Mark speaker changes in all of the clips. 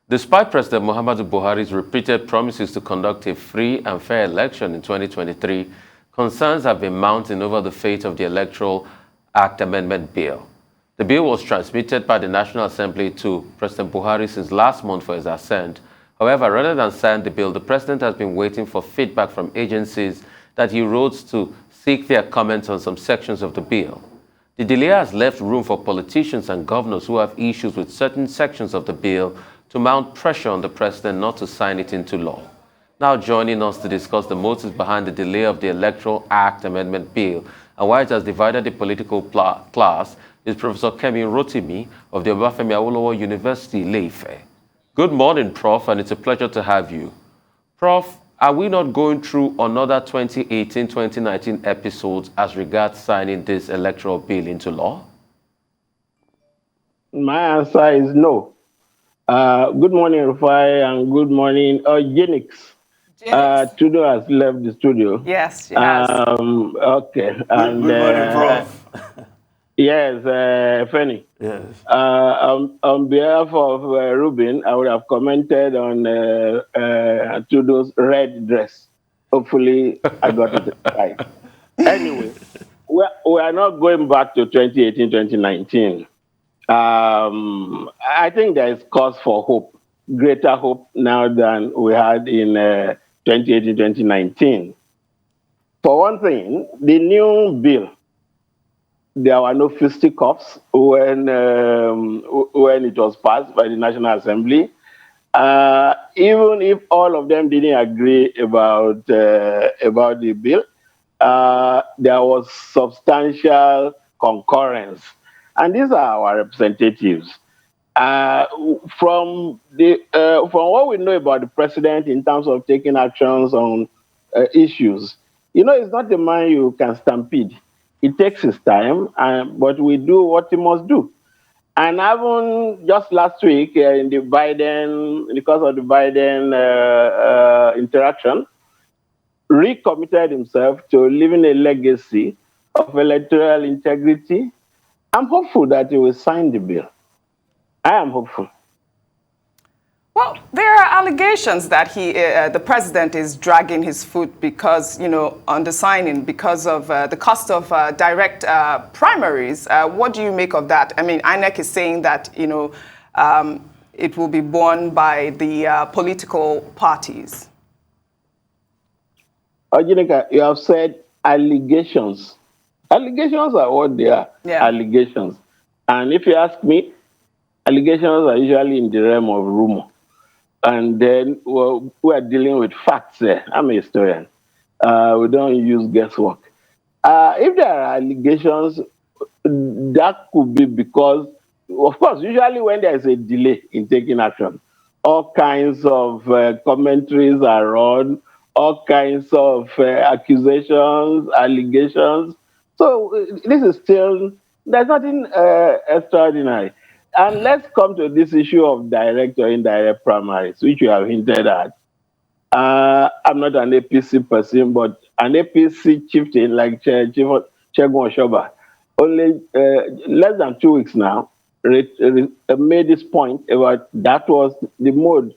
Speaker 1: Despite President Muhammadu Buhari's repeated promises to conduct a free and fair election in 2023, concerns have been mounting over the fate of the Electoral Act Amendment Bill. The bill was transmitted by the National Assembly to President Buhari since last month for his assent. However, rather than sign the bill, the president has been waiting for feedback from agencies that he wrote to seek their comments on some sections of the bill. The delay has left room for politicians and governors who have issues with certain sections of the bill to mount pressure on the president not to sign it into law. Now joining us to discuss the motives behind the delay of the Electoral Act Amendment Bill and why it has divided the political class is Professor Kemi Rotimi of the Obafemi Awolowo University, Ile-Ife. Good morning, Prof, and it's a pleasure to have you. Prof, are we not going through another 2018-2019 episodes as regards signing this electoral bill into law?
Speaker 2: My answer is no. Good morning, Rufai, and good morning, Genix. Tudo has left the studio.
Speaker 3: Yes, she has.
Speaker 2: Okay.
Speaker 4: Good morning, Prof.
Speaker 2: Yes, Fanny.
Speaker 4: Yes.
Speaker 2: On behalf of Ruben, I would have commented on Tudo's red dress. Hopefully, I got it right. Anyway, we are not going back to 2018-2019. I think there is cause for hope, greater hope now than we had in 2018-2019. For one thing, the new bill, there were no fisticuffs when it was passed by the National Assembly. Even if all of them didn't agree about the bill, there was substantial concurrence. And these are our representatives. From what we know about the president in terms of taking actions on issues, it's not a man you can stampede. It takes his time, but we do what he must do. And even just last week, because of the Biden interaction, recommitted himself to leaving a legacy of electoral integrity. I'm hopeful that he will sign the bill. I am hopeful.
Speaker 3: Well, there are allegations that the president is dragging his foot because, on the signing, because of the cost of direct primaries. What do you make of that? I mean, INEC is saying that, it will be borne by the political parties.
Speaker 2: Ojinika, you have said allegations. Allegations are what they are, allegations. And if you ask me, allegations are usually in the realm of rumor. And then we are dealing with facts there. I'm a historian. We don't use guesswork. If there are allegations, that could be because, of course, usually when there is a delay in taking action, all kinds of commentaries are run, all kinds of accusations, allegations. So this is still, there's nothing extraordinary. And let's come to this issue of direct or indirect primaries, which you have hinted at. I'm not an APC person, but an APC chieftain like Chegun Oshoba, only less than 2 weeks now, made this point about that was the mode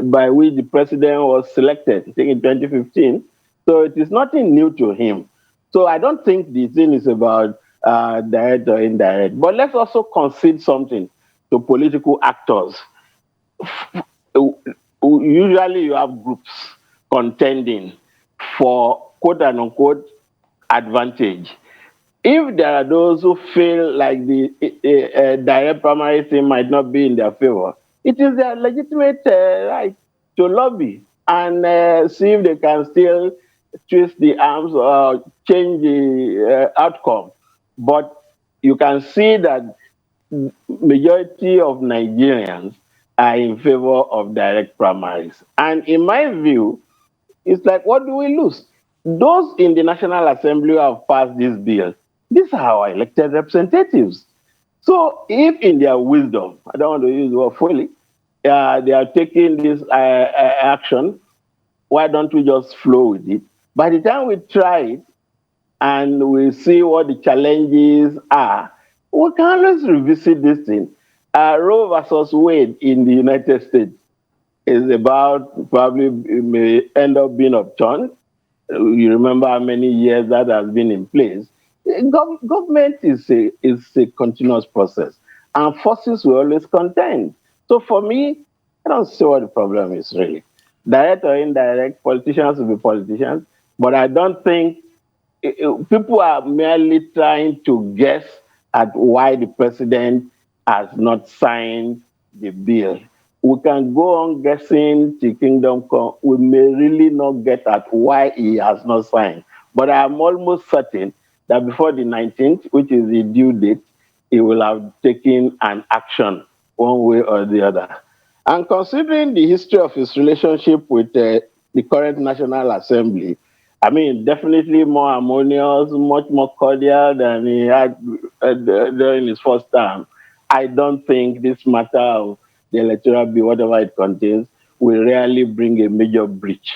Speaker 2: by which the president was selected, I think in 2015. So it is nothing new to him. So I don't think the thing is about direct or indirect. But let's also concede something to political actors. Usually you have groups contending for quote and unquote advantage. If there are those who feel like the direct primary thing might not be in their favor, it is their legitimate right to lobby and see if they can still twist the arms or change the outcome. But you can see that majority of Nigerians are in favor of direct primaries. And in my view, it's like, what do we lose? Those in the National Assembly who have passed this bill, these are our elected representatives. So if in their wisdom, I don't want to use the word fully, they are taking this action, why don't we just flow with it? By the time we try it and we see what the challenges are, we can always revisit this thing. Roe versus Wade in the United States is about probably may end up being overturned. You remember how many years that has been in place. Government is a continuous process, and forces will always contend. So for me, I don't see what the problem is really. Direct or indirect, politicians will be politicians, but I don't think people are merely trying to guess at why the president has not signed the bill. We can go on guessing till kingdom come. We may really not get at why he has not signed. But I am almost certain that before the 19th, which is the due date, he will have taken an action one way or the other. And considering the history of his relationship with the current National Assembly, I mean, definitely more harmonious, much more cordial than he had during his first term. I don't think this matter of the electoral bill, whatever it contains, will really bring a major breach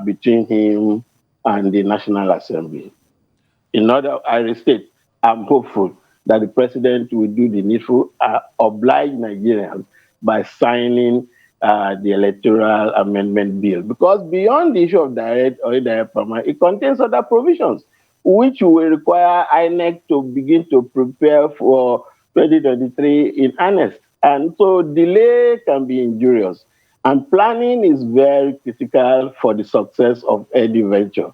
Speaker 2: between him and the National Assembly. In order, I restate, I'm hopeful that the president will do the needful, oblige Nigerians by signing the electoral amendment bill. Because beyond the issue of direct or indirect primary, it contains other provisions which will require INEC to begin to prepare for 2023 in earnest. And so delay can be injurious. And planning is very critical for the success of any venture.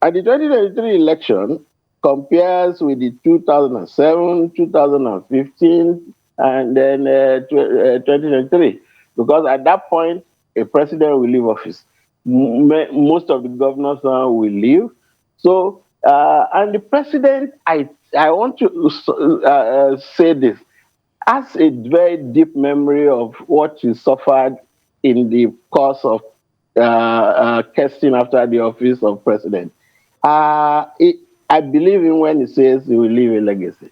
Speaker 2: And the 2023 election compares with the 2007, 2015, and then 2023. Because at that point, a president will leave office. Most of the governors will leave. So, and the president, I want to say this, has a very deep memory of what he suffered in the course of casting after the office of president. I believe in when he says he will leave a legacy.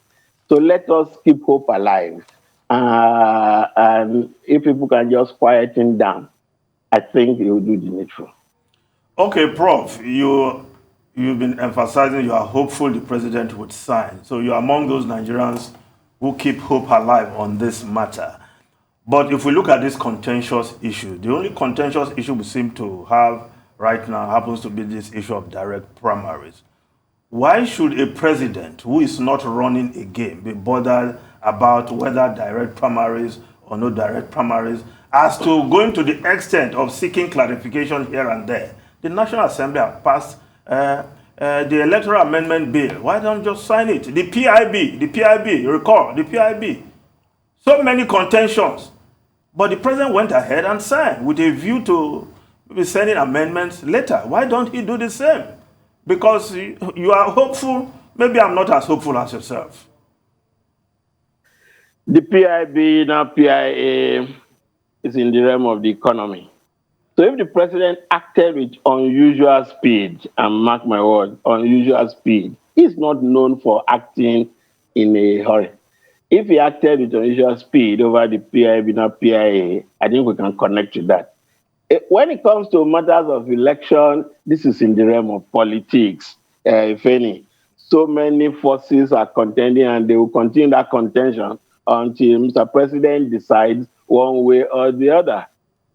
Speaker 2: So let us keep hope alive. And if people can just quiet him down, I think he will do the needful.
Speaker 4: Okay, Prof, you've been emphasizing you are hopeful the president would sign. So you're among those Nigerians who keep hope alive on this matter. But if we look at this contentious issue, the only contentious issue we seem to have right now happens to be this issue of direct primaries. Why should a president who is not running a game be bothered about whether direct primaries or no direct primaries, as to going to the extent of seeking clarification here and there? The National Assembly have passed the Electoral Amendment Bill. Why don't you just sign it? The PIB, recall, the PIB. So many contentions. But the president went ahead and signed with a view to maybe sending amendments later. Why don't he do the same? Because you are hopeful. Maybe I'm not as hopeful as yourself.
Speaker 2: The PIB, now PIA, is in the realm of the economy. So if the president acted with unusual speed, and mark my word, unusual speed, he's not known for acting in a hurry. If he acted with unusual speed over the PIB, now PIA, I think we can connect to that. When it comes to matters of election, this is in the realm of politics, if any. So many forces are contending, and they will continue that contention until Mr. President decides one way or the other.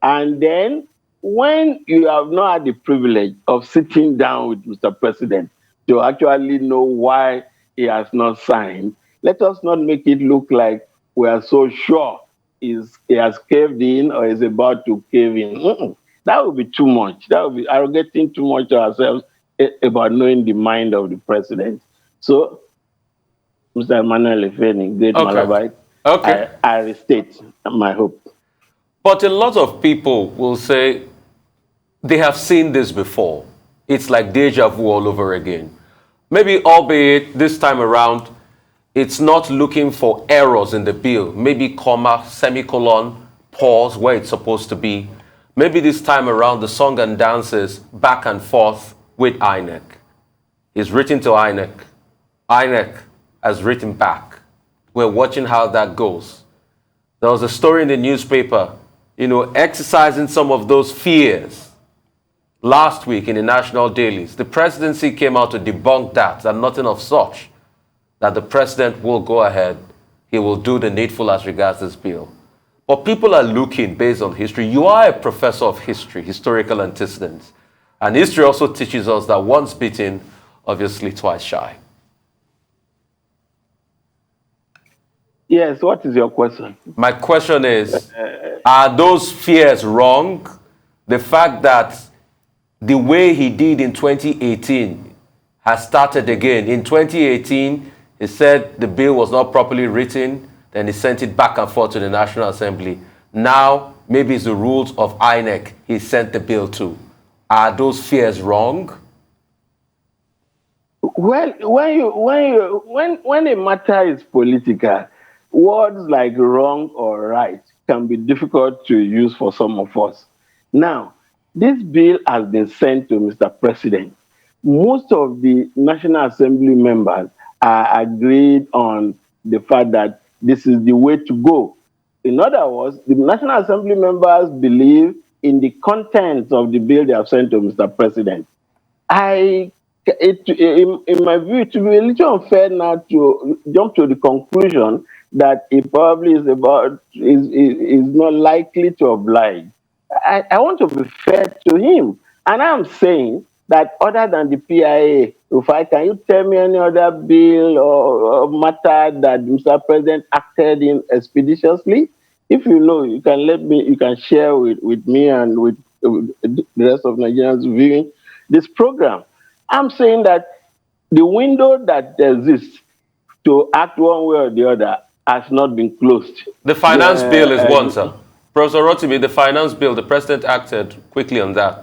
Speaker 2: And then, when you have not had the privilege of sitting down with Mr. President to actually know why he has not signed, let us not make it look like we are so sure he has caved in or is about to cave in. That would be too much. That would be arrogating too much to ourselves about knowing the mind of the president. So, Mr. Emmanuel Ifeni, great Malabite, I restate my hope.
Speaker 1: But a lot of people will say they have seen this before. It's like deja vu all over again. Maybe, albeit this time around, it's not looking for errors in the bill. Maybe comma, semicolon, pause where it's supposed to be. Maybe this time around, the song and dances back and forth with INEC. It's written to INEC. INEC has written back. We're watching how that goes. There was a story in the newspaper, exercising some of those fears. Last week in the national dailies, the presidency came out to debunk that, and nothing of such, that the president will go ahead he will do the needful as regards this bill. But people are looking based on history. You are a professor of history, historical antecedents. And history also teaches us that once bitten, obviously twice shy.
Speaker 2: Yes, what is your question?
Speaker 1: My question is, are those fears wrong? The fact that the way he did in 2018 has started again. In 2018, he said the bill was not properly written, then he sent it back and forth to the National Assembly. Now, maybe it's the rules of INEC he sent the bill to. Are those fears wrong?
Speaker 2: Well, when a matter is political, words like wrong or right can be difficult to use for some of us. Now, this bill has been sent to Mr. President. Most of the National Assembly members are agreed on the fact that this is the way to go. In other words, the National Assembly members believe in the contents of the bill they have sent to Mr. President. In my view, it will be a little unfair now to jump to the conclusion that it probably is not likely to oblige. I want to be fair to him. And I'm saying that other than the PIA, can you tell me any other bill or matter that Mr. President acted in expeditiously? If you know, you can share with me and with the rest of Nigerians viewing this program. I'm saying that the window that exists to act one way or the other has not been closed.
Speaker 1: The finance bill is one, sir. Professor Rotimi, the finance bill, the president acted quickly on that.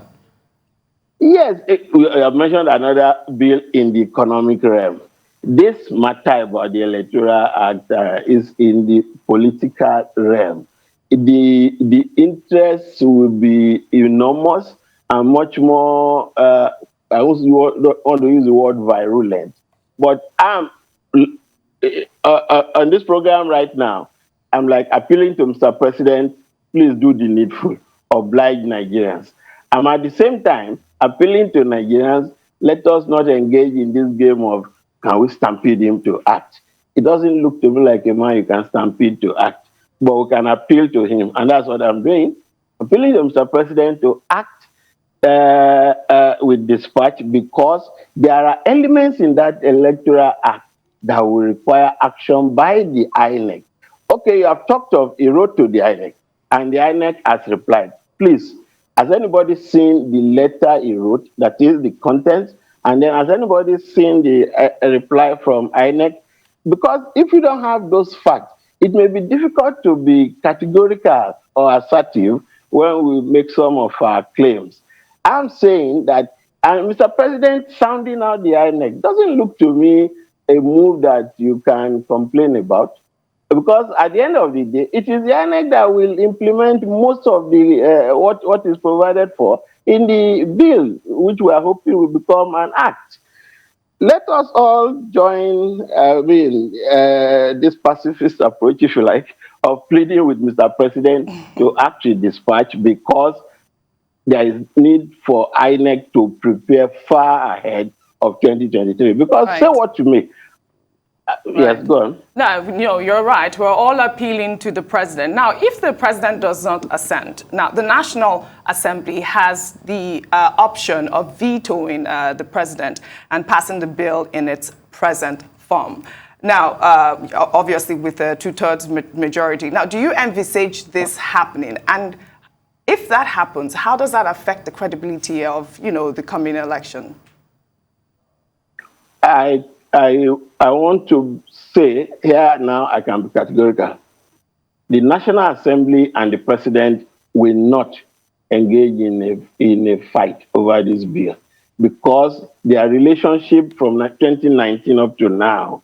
Speaker 2: Yes, I have mentioned another bill in the economic realm. This matter about the Electoral Act is in the political realm. The interest will be enormous and much more, I don't want to use the word virulent, but on this program right now, I'm like appealing to Mr. President, please do the needful, oblige Nigerians. I'm at the same time appealing to Nigerians, let us not engage in this game of can we stampede him to act. It doesn't look to me like a man you can stampede to act, but we can appeal to him, and that's what I'm doing. Appealing to Mr. President to act with dispatch, because there are elements in that Electoral Act that will require action by the INEC. Okay, you have talked of a road to the INEC, and the INEC has replied. Please, has anybody seen the letter he wrote, that is the content? And then has anybody seen the reply from INEC? Because if you don't have those facts, it may be difficult to be categorical or assertive when we make some of our claims. I'm saying that, and Mr. President sounding out the INEC doesn't look to me a move that you can complain about, because at the end of the day, it is the INEC that will implement most of the what is provided for in the bill, which we are hoping will become an act. Let us all join this pacifist approach, if you like, of pleading with Mr. President to actually dispatch, because there is need for INEC to prepare far ahead of 2023. Because say what you may. Yes, go on.
Speaker 3: No, you're right. We're all appealing to the president. Now, if the president does not assent, now the National Assembly has the option of vetoing the president and passing the bill in its present form. Now, obviously with a two-thirds majority. Now, do you envisage this happening? And if that happens, how does that affect the credibility of, the coming election?
Speaker 2: I want to say here now, I can be categorical. The National Assembly and the President will not engage in a fight over this bill, because their relationship from 2019 up to now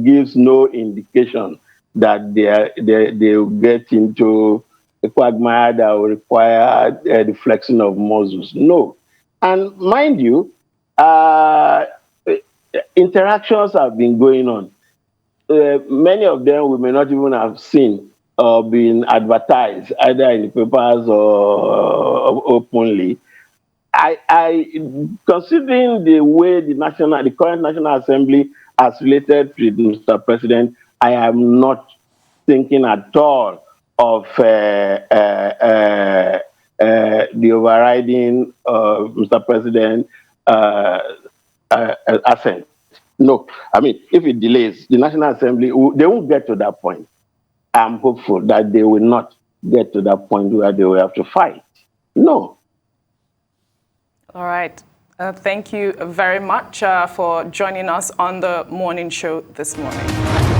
Speaker 2: gives no indication that they will get into a quagmire that will require the flexing of muscles. No. And mind you, interactions have been going on. Many of them we may not even have seen or been advertised either in the papers or openly. Considering the way the current National Assembly has related with Mr. President, I am not thinking at all of the overriding, Mr. President, assent. No, I mean, if it delays, the National Assembly, they won't get to that point. I'm hopeful that they will not get to that point where they will have to fight. No.
Speaker 3: All right. Thank you very much for joining us on the morning show this morning.